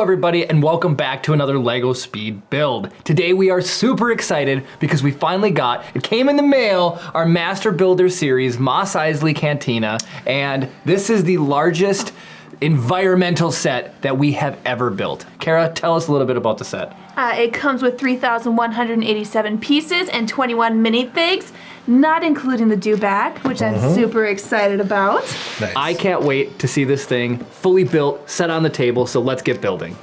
everybody, and welcome back to another LEGO Speed build. Today we are super excited because we finally it came in the mail, our Master Builder series, Mos Eisley Cantina, and this is the largest environmental set that we have ever built. Kara, tell us a little bit about the set. It comes with 3,187 pieces and 21 minifigs, not including the dewback, which I'm super excited about. Nice. I can't wait to see this thing fully built, set on the table, so let's get building.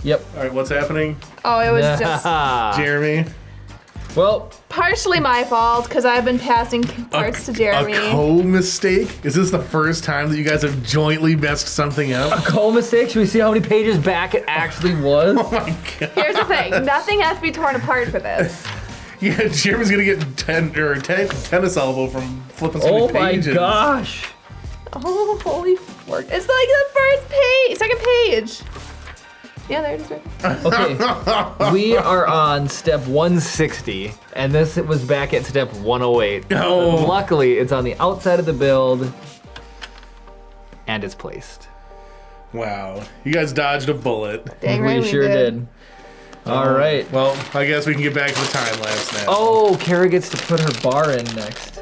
Yep. All right, what's happening? Oh, it was just Jeremy? Well, partially my fault because I've been passing parts to Jeremy. A co-mistake? Is this the first time that you guys have jointly messed something up? a co-mistake. Should we see how many pages back it actually was? Oh my god. Here's the thing, nothing has to be torn apart for this. Yeah, Jeremy's gonna get tennis elbow from flipping so many pages. Oh my gosh. Oh, holy fork. It's like the first page, second page. Yeah, there it is. Right. Okay, we are on step 160, and this was back at step 108. Oh. Luckily, it's on the outside of the build, and it's placed. Wow, you guys dodged a bullet. Dang right we sure did. All right. Well, I guess we can get back to the time lapse now. Oh, Kara gets to put her bar in next.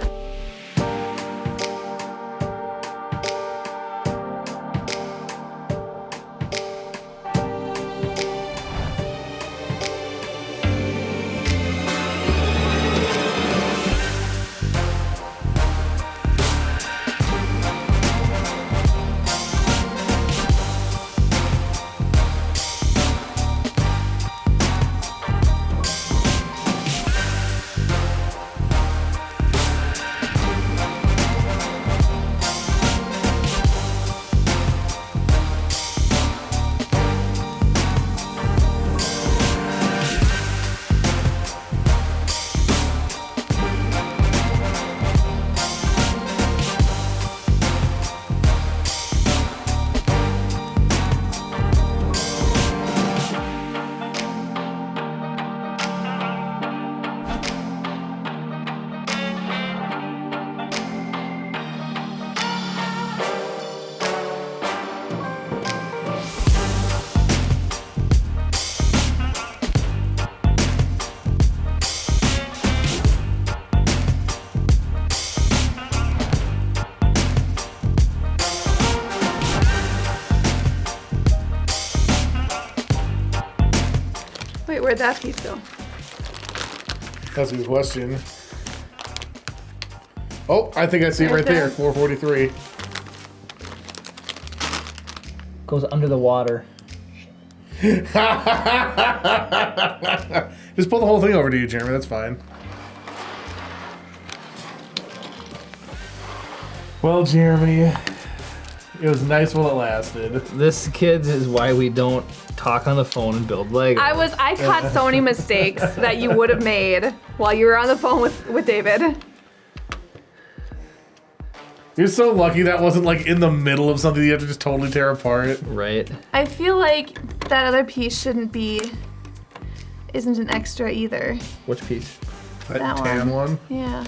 Wait, where'd that piece go? That's a good question. Oh, I think I see it right there. 443. Goes under the water. Just pull the whole thing over to you, Jeremy. That's fine. Well, Jeremy, it was nice while it lasted. This, kids, is why we don't talk on the phone and build Lego. I caught so many mistakes that you would have made while you were on the phone with David. You're so lucky that wasn't like in the middle of something you have to just totally tear apart. Right. I feel like that other piece isn't an extra either. Which piece? That tan one? Yeah.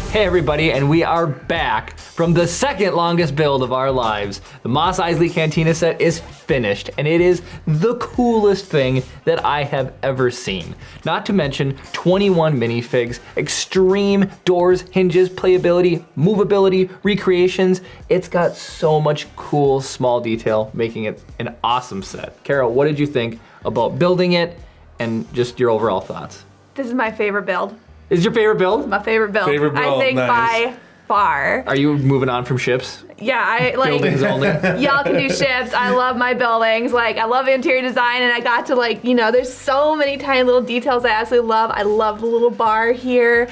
Hey everybody, and we are back from the second longest build of our lives. The Mos Eisley Cantina set is finished, and it is the coolest thing that I have ever seen. Not to mention 21 minifigs, extreme doors, hinges, playability, movability, recreations. It's got so much cool small detail, making it an awesome set. Carol, what did you think about building it and just your overall thoughts? This is my favorite build. Is your favorite build? My favorite build. Favorite build, I think nice. by far. Are you moving on from ships? Yeah, I like Buildings only? y'all can do ships. I love my buildings. Like I love interior design, and I got to like, you know, there's so many tiny little details I absolutely love. I love the little bar here.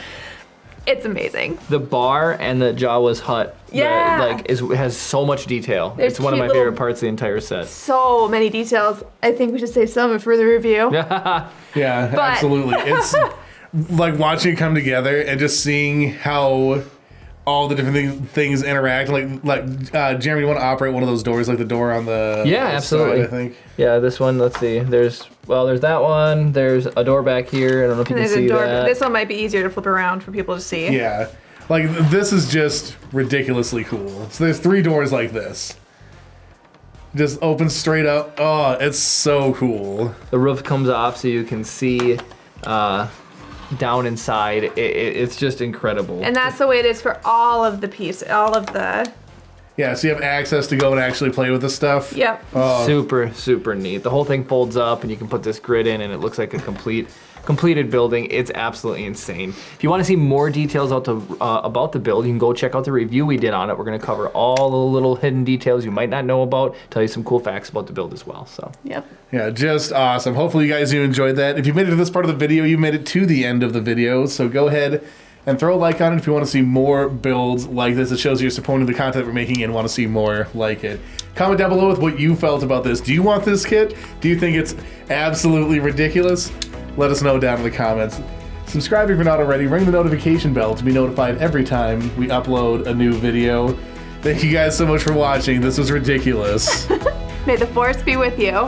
It's amazing. The bar and the Jawa's hut, Yeah. has so much detail. There's It's one of cute my favorite little- parts of the entire set. So many details. I think we should save some for the review. Yeah, But- absolutely. It's like watching it come together and just seeing how all the different things interact. Jeremy, you want to operate one of those doors, like the door on the Yeah, side, absolutely. I think. Yeah, this one, let's see. There's that one. There's a door back here. I don't know if you And can there's see a door. that. This one might be easier to flip around for people to see. Yeah, like this is just ridiculously cool. So there's 3 doors like this. Just open straight up. Oh, it's so cool. The roof comes off so you can see down inside. It's just incredible. And that's the way it is for all of the pieces, all of the. Yeah, so you have access to go and actually play with the stuff. Yep. Oh, Super, super neat. The whole thing folds up and you can put this grid in and it looks like a completed building. It's absolutely insane. If you want to see more details about the build, you can go check out the review we did on it. We're going to cover all the little hidden details you might not know about, tell you some cool facts about the build as well. So Yep. yeah, just awesome. Hopefully you guys enjoyed that. If you made it to this part of the video, you made it to the end of the video. So go ahead and throw a like on it if you want to see more builds like this. It shows you're supporting the content we're making and want to see more like it. Comment down below with what you felt about this. Do you want this kit? Do you think it's absolutely ridiculous? Let us know down in the comments. Subscribe if you're not already. Ring the notification bell to be notified every time we upload a new video. Thank you guys so much for watching. This was ridiculous. May the force be with you.